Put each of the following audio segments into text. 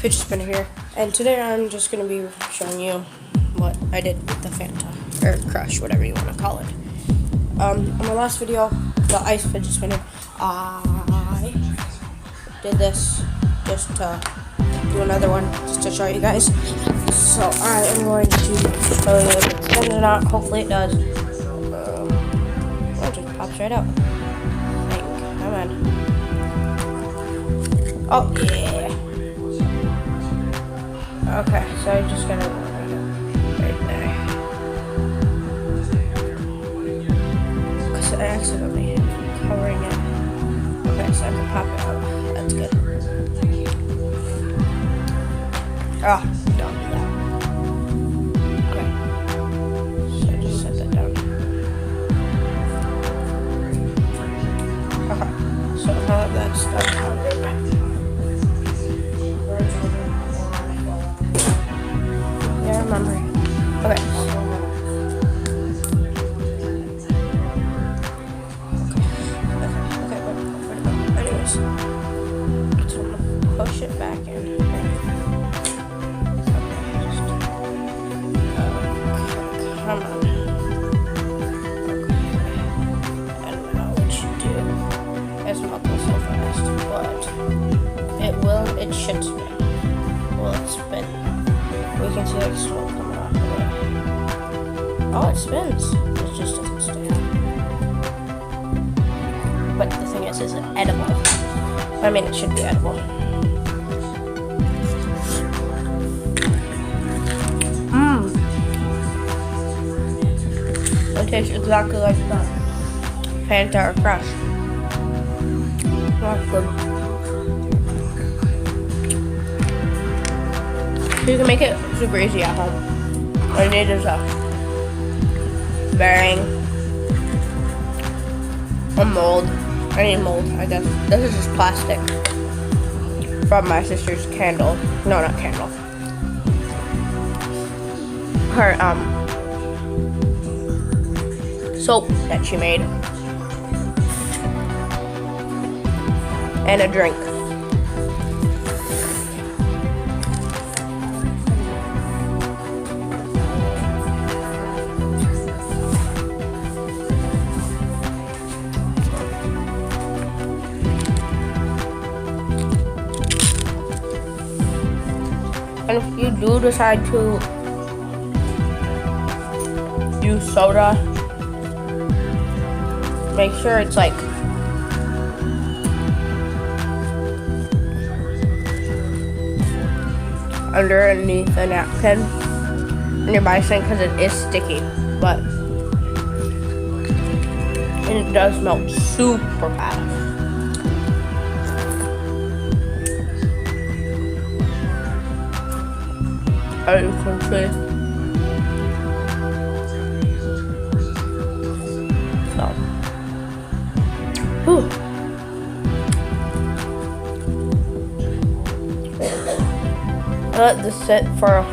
Fidget spinner here, and today I'm just going to be showing you what I did with the Fanta, or Crush, whatever you want to call it. On my last video, the ice fidget spinner, I did this just to do another one, just to show you guys. So I am going to show you if it spins or not. Hopefully it does. It just pops right out. Come on. Oh yeah. Okay, so I'm just gonna right there. Because I accidentally hit covering it. Okay, so I can pop it out. That's good. Oh, don't do that. Okay. So I just set that down. Okay. So now that's done. Remember. Okay. Anyways, so I'm gonna push it back in. Come on. Okay. I don't know what you do. It's not going so fast, but it should spin. Will it spin? We can see like smoke coming off of it. Oh, it spins. It just doesn't stay. But the thing is it edible? I mean, it should be edible. It tastes exactly like that Fanta or Crush. That's good. You can make it super easy at home. All you need is a bearing, a mold. I need mold, I guess. This is just plastic from my sister's candle. No, not candle. Her soap that she made, and a drink. And if you do decide to use soda, make sure it's like underneath a napkin in your sink, because it is sticky, but it does melt super fast. As you can see. So, whew. I let this sit for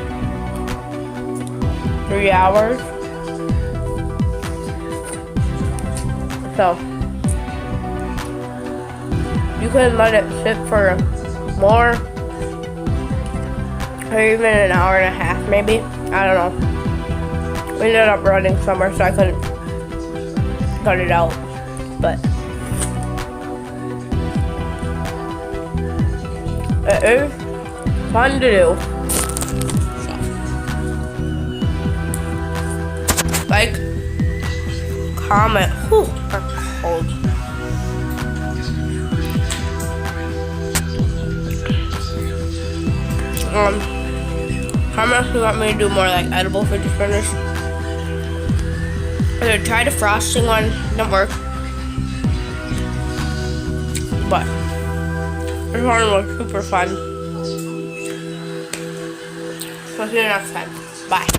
3 hours. So, you can let it sit for more. Or even an hour and a half, maybe. I don't know. We ended up running somewhere, so I couldn't cut it out. But it is fun to do. Like, comment. Whew, that's cold. Comment if you want me to do more like edible fidget spinners. I tried a frosting one, didn't work. But this one was super fun. So see you next time. Bye.